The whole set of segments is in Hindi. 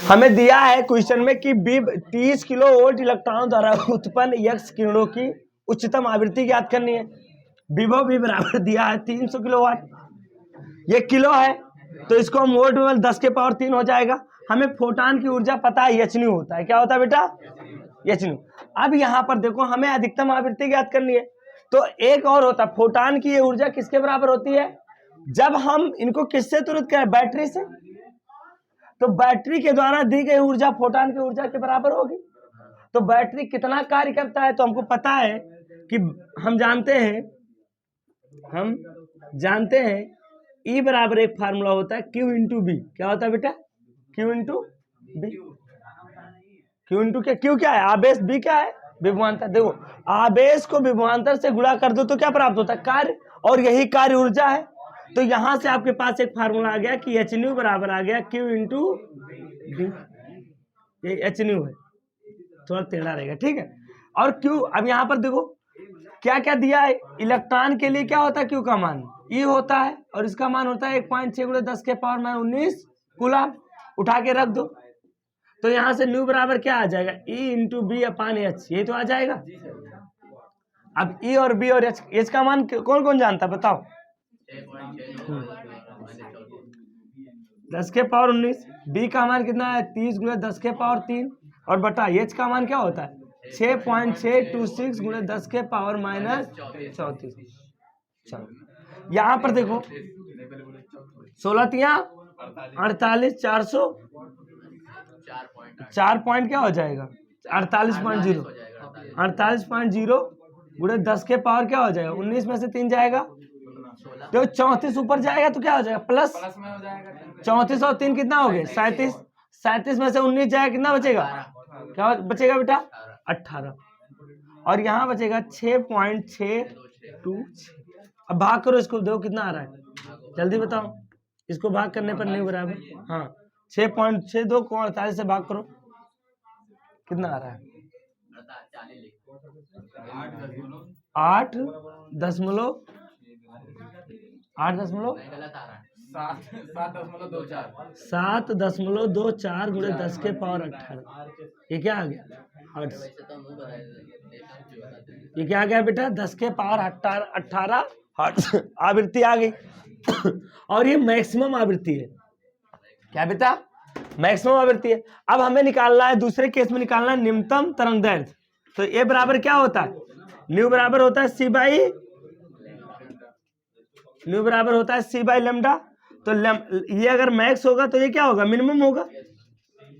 हमें दिया है क्वेश्चन में कि 30 किलो वोल्ट इलेक्ट्रॉन द्वारा उत्पन्न एक्स किरणों की उच्चतम आवृत्ति ज्ञात करनी है। विभव भी बराबर दिया है 300 किलोवाट, ये किलो है तो इसको हम वोल्ट में 10 के पावर 3 हो जाएगा। हमें फोटान की ऊर्जा पता है एच न्यू होता है, क्या होता है बेटा, एच न्यू। अब यहाँ पर देखो हमें अधिकतम आवृत्ति ज्ञात करनी है, तो एक और होता है फोटान की ये ऊर्जा किसके बराबर होती है, जब हम इनको किससे तुरंत करें, बैटरी से, तो बैटरी के द्वारा दी गई ऊर्जा फोटान की ऊर्जा के बराबर होगी। तो बैटरी कितना कार्य करता है, तो हमको पता है कि हम जानते हैं E बराबर एक फार्मूला होता है Q इंटू बी। क्या होता है बेटा, Q into B. Q into क्या, Q क्या है, आवेश, B क्या है, विभवांतर। देखो आवेश को विभवांतर से गुणा कर दो तो क्या प्राप्त होता है, कार्य, और यही कार्य ऊर्जा है। तो यहां से आपके पास एक फार्मूला आ गया कि एच न्यू बराबर आ गया Q इंटू बी। ये एच न्यू है, थोड़ा टेढ़ा रहेगा, ठीक है। और Q, अब यहाँ पर देखो क्या क्या दिया है, इलेक्ट्रॉन के लिए क्या होता है Q का मान E होता है, और इसका मान होता है 1.6 × 10 के पावर में 19 कूलम। उठा के रख दो, तो यहाँ से न्यू बराबर क्या आ जाएगा, E इंटू बी अपान एच, ये तो आ जाएगा। अब E और B और H का मान कौन कौन जानता है बताओ, 10 के पावर 19, B का मान कितना है 30 × 10 के पावर 3, और बटा H का मान क्या होता है 6.626 × 10 के पावर -34। यहाँ पर देखो 16 तिया 48, 400, 4 पॉइंट क्या हो जाएगा 48.0, 48.0 × 10 के पावर क्या हो जाएगा 19 में से 3 जाएगा, तो 34 ऊपर जाएगा तो क्या हो जाएगा प्लस 34 और 3 कितना हो गए 37, 37 में से 19 जाएगा कितना बचेगा, क्या बचेगा बेटा 18, और यहाँ बचेगा 6.626। अब भाग करो इसको, देखो कितना आ रहा है, जल्दी बताओ, इसको भाग करने पर नहीं बराबर, हाँ 6.62 को 48 से भाग करो, कितना आ रहा है 7.24 × 10 के पावर 18। ये क्या आ गया हर्ट्ज, ये क्या आ गया बेटा 10 के पावर 18 हर्ट्ज आवृत्ति आ गई। और ये मैक्सिमम आवृत्ति है, क्या बेटा मैक्सिमम आवृत्ति है। अब हमें निकालना है, दूसरे केस में निकालना है निम्नतम तरंग दैर्घ्य। तो ए बराबर क्या होता है, न्यू बराबर होता है C बाई लेमडा। तो ये अगर मैक्स होगा तो ये क्या होगा मिनिमम होगा,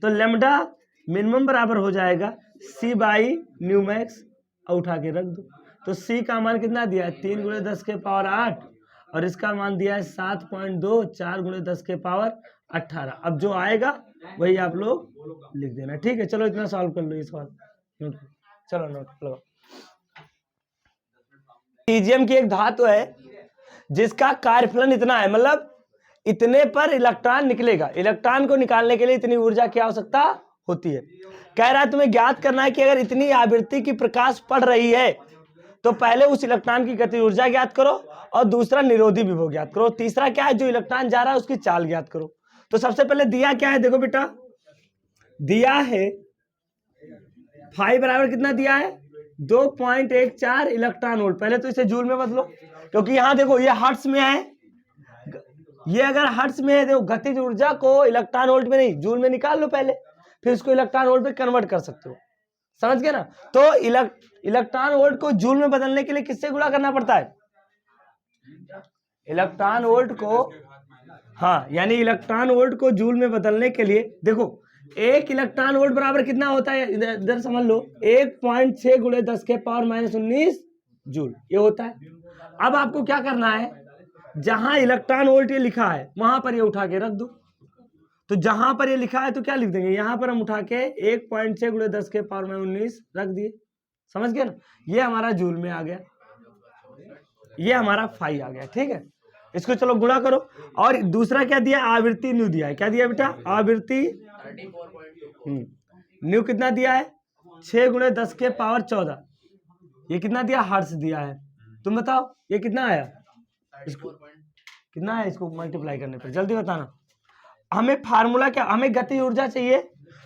तो लेमडा मिनिमम बराबर हो जाएगा C बाई न्यू मैक्स, और उठा के रख दो। तो C का मान कितना दिया है 3 × 10 के पावर 8, और इसका मान दिया है 7.24 × 10 के पावर 18। अब जो आएगा वही आप लोग लिख देना, ठीक है। चलो इतना सॉल्व कर लो, इस बार चलो नोट लो। टीजियम की एक धातु है जिसका कार्यफलन इतना है, मतलब इतने पर इलेक्ट्रॉन निकलेगा, इलेक्ट्रॉन को निकालने के लिए इतनी ऊर्जा की आवश्यकता होती है। कह रहा है तुम्हें ज्ञात करना है कि अगर इतनी आवृत्ति की प्रकाश पड़ रही है तो पहले उस इलेक्ट्रॉन की गति ऊर्जा ज्ञात करो, और दूसरा निरोधी विभव ज्ञात करो, तीसरा क्या है जो इलेक्ट्रॉन जा रहा है उसकी चाल ज्ञात करो। तो सबसे पहले दिया क्या है, देखो बेटा दिया है फाई बराबर कितना दिया है 2.14 इलेक्ट्रॉन वोल्ट। पहले तो इसे जूल में बदलो, क्योंकि यहाँ देखो ये हर्ट्ज में है, ये अगर हर्ट्ज में है देखो गतिज ऊर्जा को इलेक्ट्रॉन वोल्ट में नहीं जूल में निकाल लो पहले, फिर इसको इलेक्ट्रॉन वोल्ट में कन्वर्ट कर सकते हो, समझ गए ना। तो इलेक्ट्रॉन वोल्ट को जूल में बदलने के लिए किससे गुणा करना पड़ता है, इलेक्ट्रॉन वोल्ट को, हाँ यानी इलेक्ट्रॉन वोल्ट को जूल में बदलने के लिए देखो एक इलेक्ट्रॉन वोल्ट बराबर कितना होता है, इधर समझ लो 1.6 × 10 के पावर -19 जूल ये होता है। अब आपको क्या करना है, जहां इलेक्ट्रॉन वोल्ट ये लिखा है वहां पर ये उठा के रख दो। तो जहां पर ये लिखा है तो क्या लिख देंगे, यहां पर हम उठा के 1.6 × 10 के पावर -19 रख दिए, समझ गए ना। ये हमारा जूल में आ गया, ये हमारा फाई आ गया, ठीक है। इसको चलो गुणा करो, और दूसरा क्या दिया आवृत्ति न्यू दिया है, क्या दिया बेटा आवृत्ति न्यू कितना दिया है 6 × 10 के पावर 14, ये कितना दिया हर्ट्ज दिया है। तुम बताओ ये कितना आया, इसको कितना है, इसको मल्टीप्लाई करने पर जल्दी बताना। हमें फार्मूला क्या, हमें गति ऊर्जा चाहिए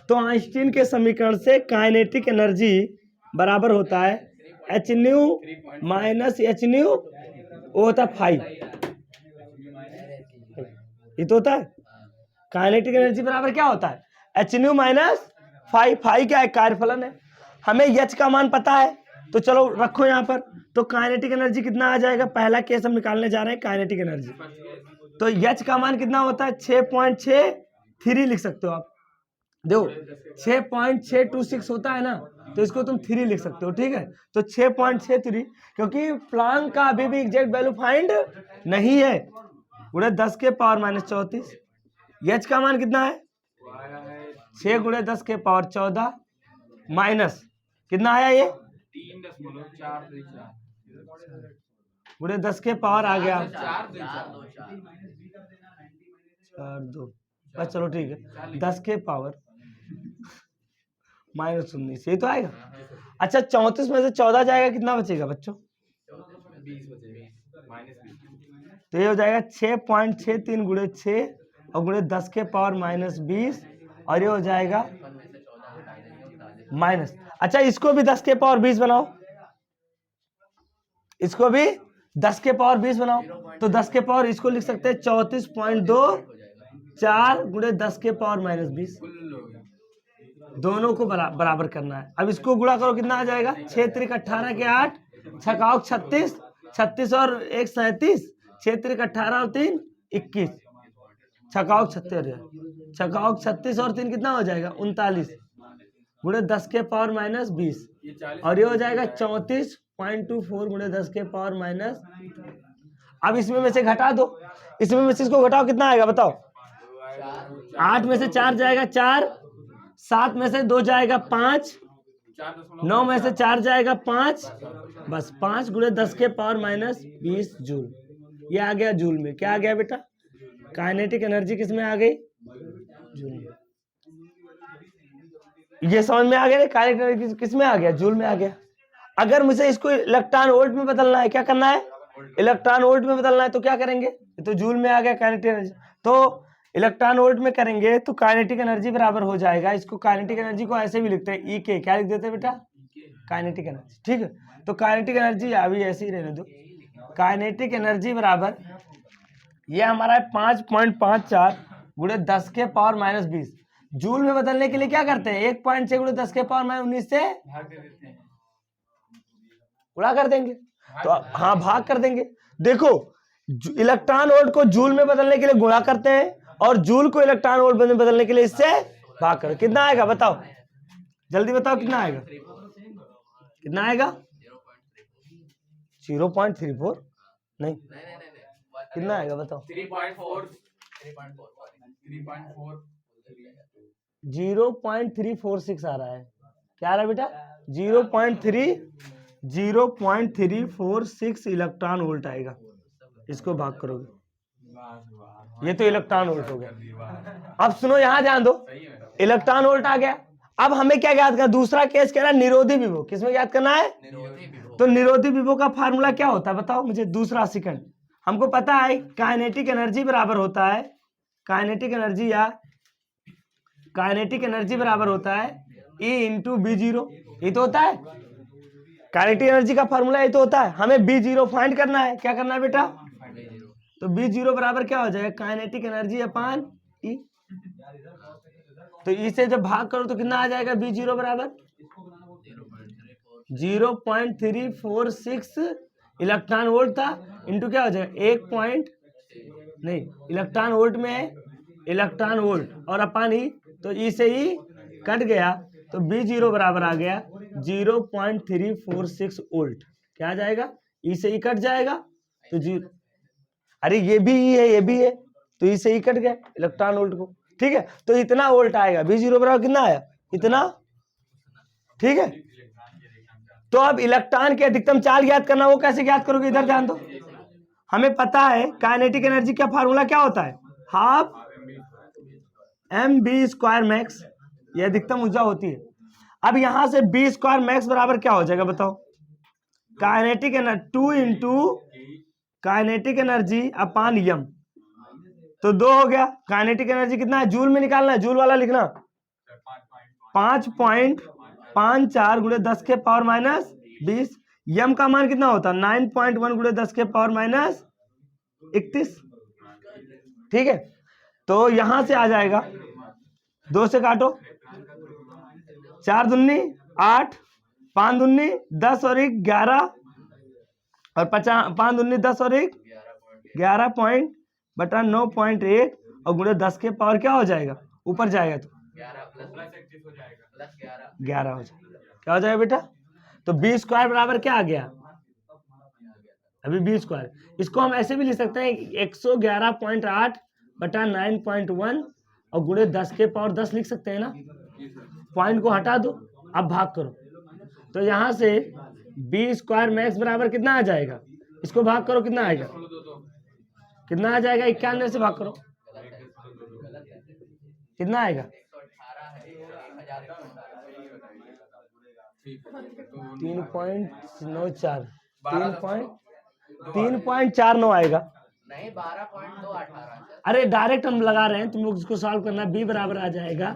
तो आइंस्टीन के समीकरण से काइनेटिक एनर्जी बराबर होता है H nu minus H new, वो होता है 5, ये तो होता है। काइनेटिक एनर्जी बराबर क्या होता है एच न्यू माइनस 5। 5 क्या है, कार्यफलन है। हमें एच का मान पता है, तो चलो रखो यहाँ पर। तो काइनेटिक एनर्जी कितना आ जाएगा, पहला केस हम निकालने जा रहे हैं काइनेटिक एनर्जी। तो एच का मान कितना होता है 6.63 लिख सकते हो आप। देखो 6.626 होता है ना, तो इसको तुम 3 लिख सकते हो, ठीक है। तो 6.63, क्योंकि प्लांक का अभी भी एग्जैक्ट वैल्यू फाइंड नहीं है, गुणे 10 के पावर माइनस 34। एच का मान कितना है 6 गुणे 10 के पावर 14 माइनस कितना आया ये 3.4 गुणे 10 के पावर आ गया 4 2, बस चलो ठीक है, 10 के पावर माइनस 19, ये तो आएगा। अच्छा 34 में से 14 जाएगा, कितना बचेगा बच्चों 20 तो ये हो जाएगा 6.63 गुणे 6 और गुणे 10 के पावर माइनस 20, और ये हो जाएगा माइनस। अच्छा इसको भी 10 के पावर 20 बनाओ, इसको भी 10 के पावर 20 बनाओ, तो 10 के पावर इसको लिख सकते हैं 34.24 गुणे 10 के पावर माइनस 20, दोनों को बराबर करना है। अब इसको गुणा करो, कितना आ जाएगा 6 त्रिक 18 के 8, 6 36, 36 और 1 37, 6 त्रिक 18 और 3 21, 6 36, 36 और 3 कितना हो जाएगा 39 गुणे 10 के पावर माइनस 20, और ये हो जाएगा 34.24 गुणे 10 के पावर माइनस। अब इसमें में से घटा दो, इसमें में से इसको घटाओ, कितना आएगा बताओ 8 में से 4 जाएगा 4, 7 में से 2 जाएगा 5, 9 में से 4 जाएगा 5, बस 5 गुणे 10 के पावर माइनस 20 जूल। ये आ गया जूल में। क्या आ गया बेटा, काइनेटिक एनर्जी किस में आ गई, जूल में। ये समझ में आ गया, काइनेटिक एनर्जी किस में आ गया, जूल में आ गया। अगर मुझे इसको इलेक्ट्रॉन वोल्ट में बदलना है, क्या करना है इलेक्ट्रॉन वोल्ट में बदलना है, तो क्या करेंगे, तो जूल में आ गया काइनेटिक एनर्जी। तो इलेक्ट्रॉन वोल्ट में करेंगे तो काइनेटिक एनर्जी बराबर हो जाएगा, इसको काइनेटिक एनर्जी को ऐसे भी लिखते हैं ई के, क्या लिख देते हैं बेटा काइनेटिक एनर्जी, ठीक है। तो काइनेटिक एनर्जी अभी ऐसे ही रहने दो, काइनेटिक एनर्जी बराबर ये हमारा है 5.54 गुणे 10 के पावर माइनस 20। जूल में बदलने के लिए क्या करते हैं 1.6 गुणे 10 के पावर माइनस 19 से गुणा कर देंगे, तो हाँ भाग कर देंगे। देखो इलेक्ट्रॉन वोल्ट को जूल में बदलने के लिए गुणा करते हैं, और जूल को इलेक्ट्रॉन वोल्ट में बदलने के लिए इससे भाग करो। कितना आएगा बताओ, जल्दी बताओ कितना आएगा, कितना आएगा 0.34 नहीं, कितना आएगा बताओ 0.346 आ रहा है। क्या आ रहा है बेटा 0.346 इलेक्ट्रॉन वोल्ट आएगा, इसको भाग करोगे, ये तो इलेक्ट्रॉन वोल्ट हो गया। अब सुनो यहां ध्यान दो, इलेक्ट्रॉन वोल्ट आ गया। अब हमें क्या ज्ञात करना, दूसरा केस कह रहा है निरोधी विभव, किसमें ज्ञात करना है तो निरोधी विभव का फार्मूला क्या होता है बताओ मुझे, दूसरा सेकंड। हमको पता है काइनेटिक एनर्जी बराबर होता है, काइनेटिक एनर्जी या काइनेटिक एनर्जी बराबर होता है E इंटू B0, ये तो होता है काइनेटिक एनर्जी का फार्मूला, ये तो होता है। हमें B0 फाइंड करना है, क्या करना है बेटा, तो B0 बराबर क्या हो जाएगा काइनेटिक एनर्जी अपान E। तो E से जब भाग करो तो कितना आ जाएगा B0 बराबर 0.346 इलेक्ट्रॉन वोल्ट था, इंटू क्या हो जाएगा 1 नहीं इलेक्ट्रॉन वोल्ट में इलेक्ट्रॉन वोल्ट और अपान E, तो E से E कट गया, तो B0 बराबर आ गया 0.346 वोल्ट। क्या आ जाएगा E से E कट जाएगा तो अरे ये भी E है ये भी है, तो E से E कट गया इलेक्ट्रॉन वोल्ट को, ठीक है। तो इतना वोल्ट आएगा, B0 बराबर कितना आया इतना, ठीक है। तो अब इलेक्ट्रॉन की अधिकतम चाल ज्ञात करना, वो कैसे ज्ञात करोगे, इधर ध्यान दो। हमें पता है काइनेटिक एनर्जी का फार्मूला क्या होता है, हाफ mv² मैक्स, ये अधिकतम ऊर्जा होती है। अब यहां से b² मैक्स बराबर क्या हो जाएगा बताओ, kinetic energy 2 into kinetic energy upon m, तो 2 हो गया। काइनेटिक एनर्जी कितना है जूल में निकालना है, जूल वाला लिखना 5.54 गुणे 10 के पावर माइनस 20। यम का मान कितना होता है 9.1 गुणे 10 के पावर माइनस 31। ठीक है, तो यहां से आ जाएगा 2 से काटो, 4 दूनी 8, 5 दूनी 10 और 1 11 और 5 दूनी 10 और 1 11 पॉइंट बटा 9.1 और गुणे 10 के पावर क्या हो जाएगा, ऊपर जाएगा तो 11 हो जाएगा। क्या हो जाएगा बेटा, तो बी स्क्वायर बराबर क्या आ गया, अभी बी स्क्वायर, इसको हम ऐसे भी लिख सकते हैं 111.8 बटा 9.1 और गुणे 10 के पावर 10 लिख सकते हैं ना। पॉइंट को हटा दो, अब भाग करो, तो यहां से बी स्क्वायर मैक्स बराबर कितना आ जाएगा, इसको भाग करो कितना आएगा, कितना आ जाएगा 91 से भाग करो कितना आएगा 3.94 3.49 आएगा नहीं 12.218। अरे डायरेक्ट हम लगा रहे हैं, तुम लोग इसको सॉल्व करना। बी बराबर आ जाएगा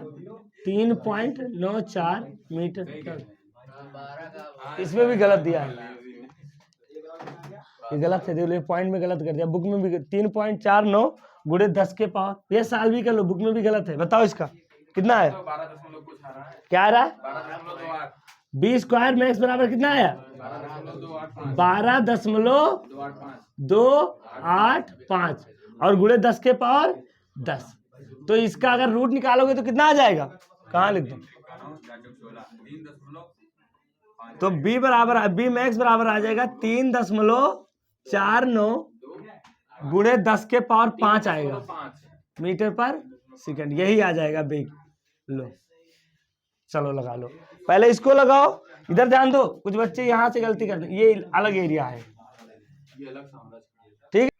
3.94 मीटर। इसमें भी गलत दिया है, ये गलत है, देखो पॉइंट में गलत कर दिया, बुक में भी 3.49 गुणे 10 के पावर, ये साल भी कर लो, बुक में भी गलत है। बताओ इसका कितना है, क्या आ रहा है, बी स्क्वायर मैक्स बराबर कितना आया 12.285 और गुणे 10 के पावर 10। तो इसका अगर रूट निकालोगे तो कितना आ जाएगा, कहाँ लिख दो, तो बी बराबर बी मैक्स बराबर आ जाएगा 3.49 गुणे 10 के पावर 5 आएगा मीटर पर सेकंड, यही आ जाएगा बी। लो चलो लगा लो, पहले इसको लगाओ, इधर ध्यान दो, कुछ बच्चे यहाँ से गलती करते हैं, ये अलग एरिया है, ठीक।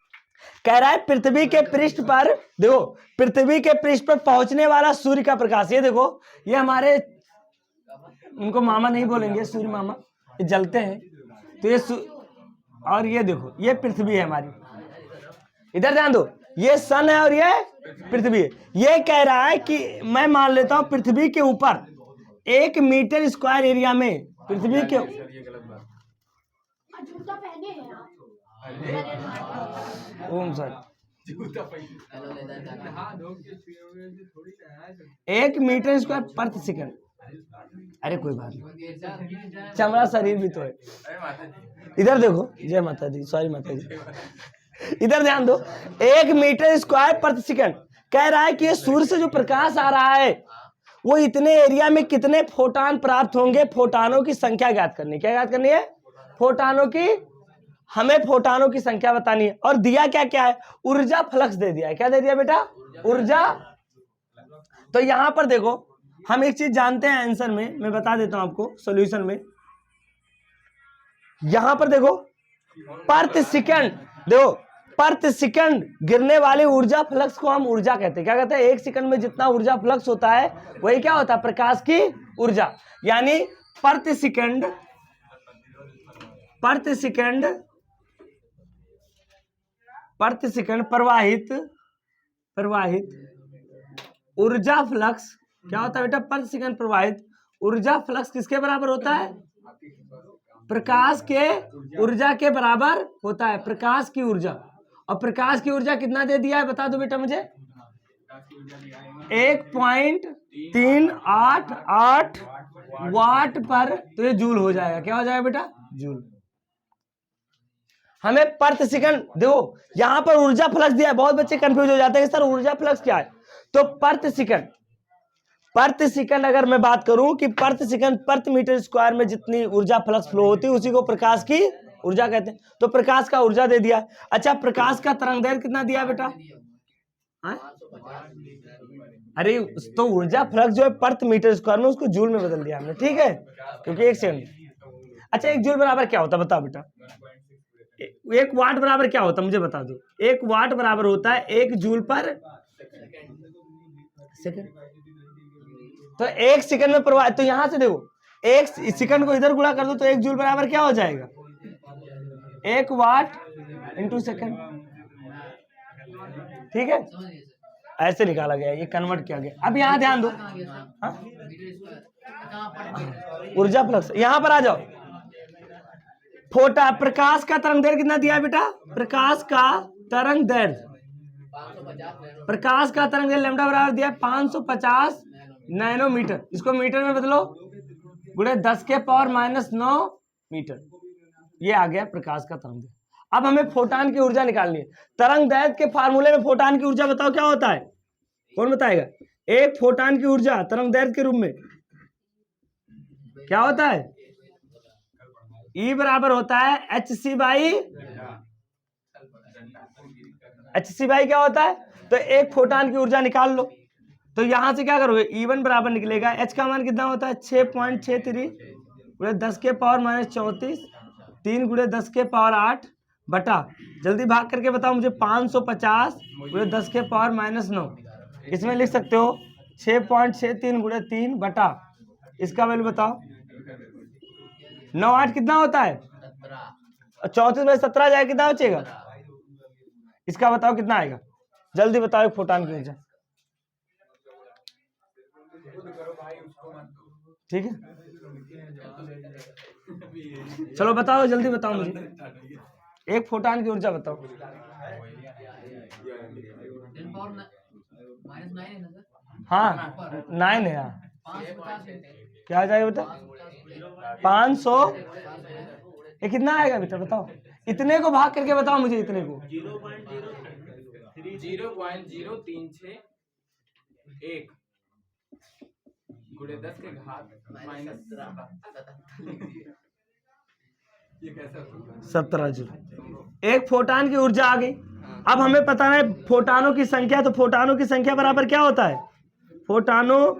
कह रहा है पृथ्वी के पृष्ठ पर, देखो पृथ्वी के पृष्ठ पर पहुंचने वाला सूर्य का प्रकाश, ये देखो, ये हमारे, उनको मामा नहीं बोलेंगे, सूर्य मामा, ये जलते हैं, तो ये और ये देखो, ये पृथ्वी है हमारी, इधर ध्यान दो, ये सन है और ये पृथ्वी है। ये कह रहा है कि मैं मान लेता हूं पृथ्वी के ऊपर 1 मीटर स्क्वायर एरिया में, पृथ्वी के ओम सर 1 मीटर स्क्वायर प्रति सेकंड, अरे कोई बात नहीं, चमड़ा शरीर भी तो है। इधर देखो, जय माता दी, सॉरी माता दी, इधर ध्यान दो, 1 मीटर स्क्वायर प्रति सेकंड कह रहा है कि सूर्य से जो प्रकाश आ रहा है वो इतने एरिया में कितने फोटान प्राप्त होंगे, फोटानों की संख्या ज्ञात करनी, क्या ज्ञात करनी है, फोटानों की, हमें फोटानों की संख्या बतानी है। और दिया क्या क्या है, ऊर्जा फ्लक्स दे दिया है, क्या दे दिया बेटा, ऊर्जा। तो यहां पर देखो, हम एक चीज जानते हैं आंसर में, मैं बता देता हूं आपको सॉल्यूशन में, यहां पर देखो प्रति सेकंड, देखो प्रति सेकंड गिरने वाली ऊर्जा फ्लक्स को हम ऊर्जा कहते हैं, क्या कहते हैं, 1 सेकंड में जितना ऊर्जा फ्लक्स होता है वही क्या होता है, प्रकाश की ऊर्जा। यानी प्रति सेकंड प्रवाहित ऊर्जा फ्लक्स क्या होता है बेटा, प्रति सेकंड प्रवाहित ऊर्जा फ्लक्स किसके बराबर होता है, प्रकाश के ऊर्जा के बराबर होता है, प्रकाश की ऊर्जा। और प्रकाश की ऊर्जा कितना दे दिया है बता दो बेटा मुझे, 1.388 वाट पर, तो ये जूल हो जाएगा, क्या हो जाएगा बेटा, जूल। हमें प्रति सेकंड, देखो यहां पर ऊर्जा फ्लक्स दिया है, बहुत बच्चे कंफ्यूज हो जाते हैं सर ऊर्जा फ्लक्स क्या है, तो प्रति सेकंड अगर मैं बात करूं कि प्रति सेकंड प्रति मीटर स्क्वायर में जितनी ऊर्जा फ्लक्स फ्लो होती है उसी को प्रकाश की ऊर्जा कहते हैं। तो प्रकाश का ऊर्जा दे दिया। अच्छा प्रकाश का तरंगदैर्घ्य कितना दिया बेटा, अरे तो ऊर्जा फ्लक्स जो है प्रति मीटर स्क्वायर में, उसको जूल में बदल दिया हमने, ठीक है, क्योंकि 1 सेकंड। अच्छा 1 जूल बराबर क्या होता है बताओ बेटा, 1 वाट बराबर क्या होता है मुझे बता दो, 1 वाट बराबर होता है 1 जूल पर सेकंड। तो 1 सेकंड में प्रवाह, तो यहां से देखो 1 सेकंड को इधर गुणा कर दो तो 1 जूल बराबर क्या हो जाएगा, 1 वाट इंटू सेकंड, ठीक है। ऐसे निकाला गया, ये कन्वर्ट किया गया। अब यहाँ ध्यान दो, हाँ? ऊर्जा फ्लक्स, यहाँ पर आ जाओ। फोटा प्रकाश का तरंग दैर्घ्य कितना दिया है बेटा? प्रकाश का तरंग दैर्घ्य, प्रकाश का तरंग दैर्घ्य लैम्डा बराबर दिया है 550 नैनोमीटर। इसको मीटर में बदलो, गुणे 10 के पावर -9 मीटर। ये आ गया प्रकाश का तरंग दैर्घ्य। अब हमें फोटान की ऊर्जा निकालनी है। तरंग दैर्घ्य के फार्मूले में फोटान की ऊर्जा बताओ क्या होता है? कौन बताएगा? एक फोटान की ऊर्जा तरंग दैर्घ्य के रूप में क्या होता है? E बराबर होता है hc बाई, hc बाई क्या होता है? तो एक फोटान की ऊर्जा निकाल लो। तो यहां से क्या करोगे? E1 बराबर निकलेगा, h का मान कितना होता है? 6.63 गुणे 10 के पावर -34, 3 गुणे 10 के पावर 8 बटा, जल्दी भाग करके बताओ मुझे, 550 गुणे 10 के पावर -9। इसमें लिख सकते हो 6.63 गुणे 3 बटा, इसका वैल्यू बताओ। 9 8 कितना होता है? 34 में 17 जाएगा, कितना बचेगा? इसका बताओ कितना आएगा, जल्दी बताओ। एक फोटान की ऊर्जा, ठीक है, चलो बताओ, जल्दी बताओ मुझे, एक फोटान की ऊर्जा बताओ। हाँ 9 है, हाँ क्या आ जाएगा बेटा? 500, ये कितना आएगा बेटा बताओ? इतने को भाग करके बताओ मुझे, इतने को 0.0361 गुणे 10 के घात -17 जूल। एक फोटान की ऊर्जा आ गई। अब हमें पता है फोटानों की संख्या, तो फोटानों की संख्या बराबर क्या होता है? फोटानों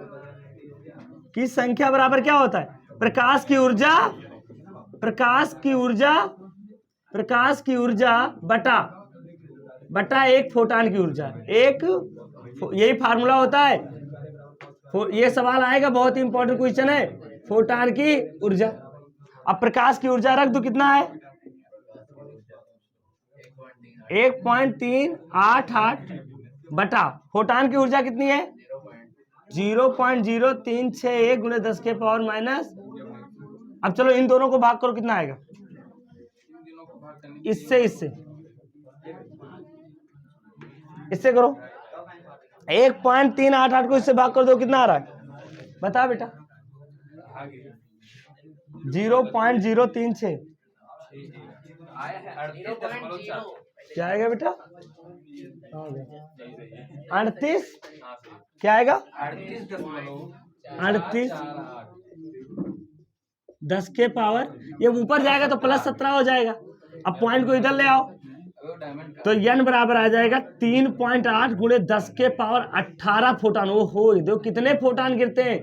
की संख्या बराबर क्या होता है? प्रकाश की ऊर्जा, प्रकाश की ऊर्जा, प्रकाश की ऊर्जा बटा एक फोटान की ऊर्जा। एक, यही फार्मूला होता है। ये सवाल आएगा, बहुत ही इंपॉर्टेंट क्वेश्चन है, फोटान की ऊर्जा। अब प्रकाश की ऊर्जा रख दो, कितना है? 1.388 बटा फोटान की ऊर्जा कितनी है? 0.0361 गुणे 10 के पावर माइनस। अब चलो इन दोनों को भाग करो, कितना आएगा? इससे करो, 1.388 को इससे भाग कर दो, कितना आ रहा है? बता बेटा। 0.036 क्या आएगा बेटा? 38 क्या आएगा? 38 10 के पावर, ये ऊपर जाएगा तो +17 हो जाएगा। अब पॉइंट को इधर ले आओ, तो n बराबर आ जाएगा 3.8 गुणे 10 के पावर 18 फोटान। वो हो देखो कितने फोटान गिरते हैं,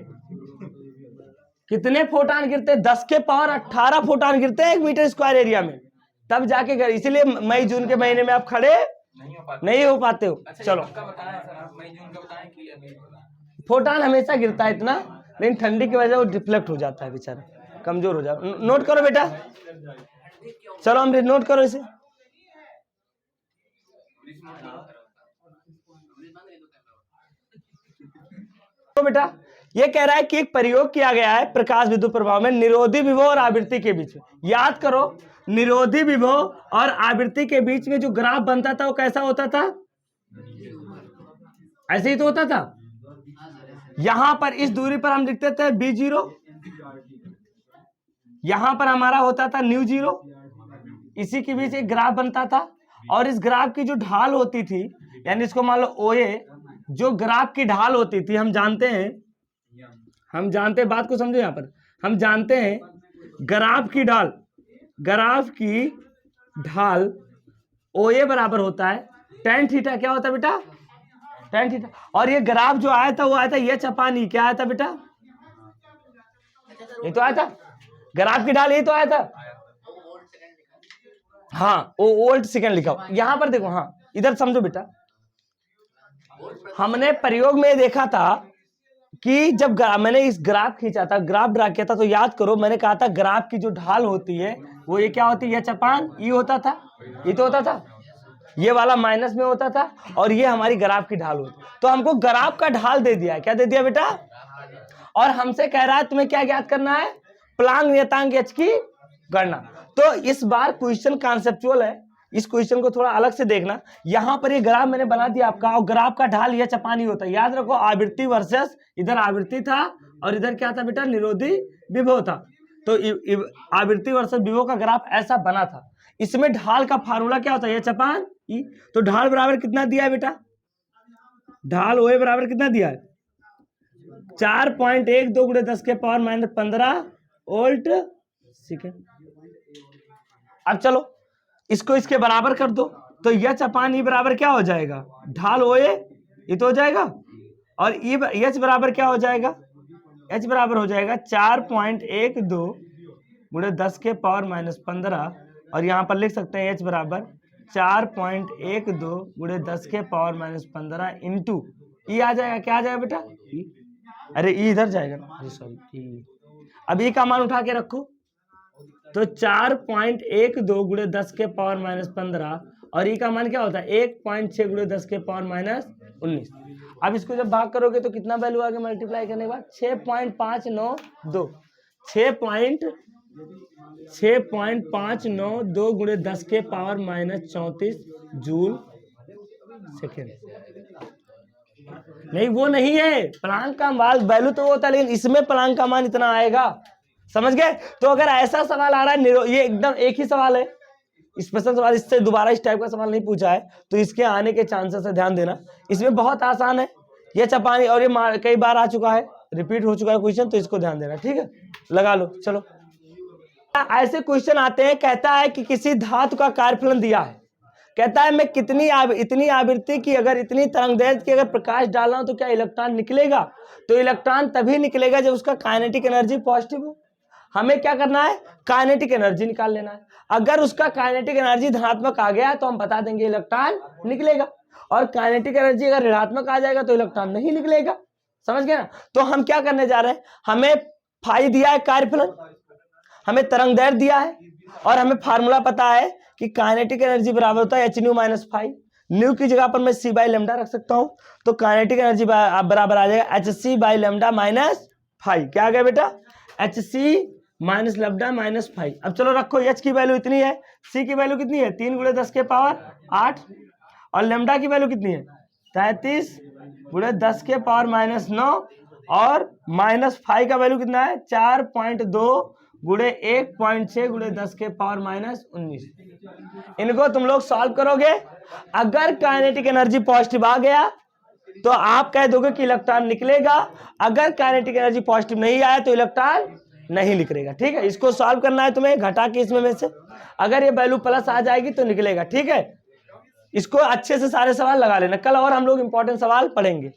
कितने फोटान गिरते हैं? 10 के पावर 18 फोटान गिरते हैं 1 मीटर स्क्वायर एरिया में, तब जाके घर। इसीलिए मई जून के महीने में आप खड़े नहीं हो पाते हो। चलो फोटान हमेशा गिरता है इतना, लेकिन ठंडी की वजह वो डिफ्लेक्ट हो जाता है, बेचारा कमजोर हो जाता है। नोट करो बेटा, चलो हम नोट करो इसे। तो बेटा ये कह रहा है कि एक प्रयोग किया गया है प्रकाश विद्युत प्रभाव में निरोधी विभव और आवृत्ति के बीच में। याद करो, निरोधी विभव और आवृत्ति के बीच में जो ग्राफ बनता था वो कैसा होता था? ऐसे ही तो होता था। यहां पर इस दूरी पर हम लिखते थे B0, यहां पर हमारा होता था ν0, इसी के बीच एक ग्राफ बनता था। और इस ग्राफ की जो ढाल होती थी, यानी इसको मान लो OA, जो ग्राफ की ढाल होती थी, हम जानते हैं, बात को समझो। यहां पर हम जानते हैं ग्राफ की ढाल OA बराबर होता है tan थीटा। क्या होता है बेटा? tan theta. और ये ग्राफ जो आया था वो आया था H/E। क्या आया था बेटा? ये तो आया था, ग्राफ की ढाल यही तो आया था। हाँ, वो वोल्ट सेकंड लिखा यहां पर देखो। हाँ इधर समझो बेटा, हमने प्रयोग में देखा था कि जब मैंने इस ग्राफ खींचा था, ग्राफ ड्रा किया था, तो याद करो मैंने कहा था ग्राफ की जो ढाल होती है वो ये क्या होती है? H/E होता था, ये तो होता था। ये वाला माइनस में होता था और ये हमारी ग्राफ की ढाल होती। तो हमको ग्राफ का ढाल दे दिया है, क्या दे दिया बेटा, और हमसे कह रहा है तुम्हें क्या ज्ञात करना है, प्लांक नियतांक h की गणना। तो इस बार क्वेश्चन कॉन्सेप्चुअल है, इस क्वेश्चन को थोड़ा अलग से देखना। यहां पर ये ग्राफ मैंने बना दिया आपका, और ग्राफ का ढाल यह चपानी होता है। याद रखो आवृत्ति वर्सेस, इधर आवृत्ति था और इधर क्या था बेटा, निरोधी विभव था। तो आवृत्ति वर्सेस विभव का ग्राफ ऐसा बना था। इसमें ढाल का फार्मूला क्या होता है, यह चपान ई। तो ढाल बराबर कितना दिया है बेटा, ढाल ओए बराबर कितना दिया है, 4.12 गुणे 10 के पावर माइनस 15 वोल्ट सेकेंड। अब चलो इसको इसके बराबर कर दो, तो यह चपान ई बराबर क्या हो जाएगा, ढाल ओए ये तो हो जाएगा, और ई एच बराबर क्या हो जाएगा, एच बराबर हो जाएगा 4.12 गुणे 10 के पावर माइनस 15, और यहाँ पर लिख सकते हैं एच बराबर 4.12 गुणे 10 के पावर माइनस 15 इंटू ई आ जाएगा, क्या आ जाएगा बेटा, ई। अरे ई इधर जाएगा ना, अरे सॉरी ई। अब ई का मान उठा के रखो, तो 4.12 गुणे 10 के पावर माइनस 15, और ई का मान क्या होता है 1.6 गुणे 10 के पावर माइनस 19। अब इसको जब भाग करोगे तो कितना वैल्यू आ गया, मल्टीप्लाई करने के बाद 6.592, 6.592 गुणे 10 के पावर माइनस 34 जूल सेकेंड। नहीं वो नहीं है, प्लांक का वैल्यू तो वो होता है, लेकिन इसमें प्लांक का मान इतना आएगा, समझ गए। तो अगर ऐसा सवाल आ रहा है, ये एकदम एक ही सवाल है, स्पेशल सवाल, इससे दोबारा इस टाइप का सवाल नहीं पूछा है, तो इसके आने के चांसेस है, ध्यान देना। इसमें बहुत आसान है, ये चपानी, और ये कई बार आ चुका है, रिपीट हो चुका है क्वेश्चन, तो इसको ध्यान देना, ठीक है, लगा लो। चलो ऐसे क्वेश्चन आते हैं, कहता है कि किसी धातु का कार्यफलन दिया है, कहता है मैं इतनी आवृत्ति की, अगर इतनी तरंगदैर्घ्य की अगर प्रकाश डालना हो तो क्या इलेक्ट्रॉन निकलेगा। तो इलेक्ट्रॉन तभी निकलेगा जब उसका काइनेटिक एनर्जी पॉजिटिव हो। हमें क्या करना है, काइनेटिक एनर्जी निकाल लेना है। अगर उसका काइनेटिक एनर्जी धनात्मक आ गया तो हम बता देंगे इलेक्ट्रॉन निकलेगा, और काइनेटिक एनर्जी अगर ऋणात्मक आ जाएगा तो इलेक्ट्रॉन नहीं निकलेगा, समझ गए ना। तो हम क्या करने जा रहे हैं, हमें फाई दिया है कार्यफलन, हमें तरंगदैर्घ्य दिया है, और हमें फार्मूला पता है कि काइनेटिक एनर्जी बराबर होता है H nu minus phi. Nu की जगह पर मैं सी बाई लेमडा रख सकता हूं, तो काइनेटिक एनर्जी बराबर आ जाएगा H C by lambda minus phi. क्या आ गया बेटा, H C minus lambda minus phi. अब चलो रखो, एच की वैल्यू इतनी है, सी की वैल्यू कितनी है 3 गुणे 10 के पावर 8, और लेमडा की वैल्यू कितनी है 33 गुणे 10 के पावर माइनस 9, और माइनस फाई का वैल्यू कितना है 4.2 गुणे 1.6 गुणे 10 के पावर माइनस 19। इनको तुम लोग सॉल्व करोगे, अगर काइनेटिक एनर्जी पॉजिटिव आ गया तो आप कह दोगे कि इलेक्ट्रॉन निकलेगा, अगर काइनेटिक एनर्जी पॉजिटिव नहीं आया तो इलेक्ट्रॉन नहीं निकलेगा, ठीक है। इसको सॉल्व करना है तुम्हें, घटा के इसमें से, अगर ये वैल्यू प्लस आ जाएगी तो निकलेगा, ठीक है। इसको अच्छे से सारे सवाल लगा लेना, कल और हम लोग इंपॉर्टेंट सवाल पढ़ेंगे।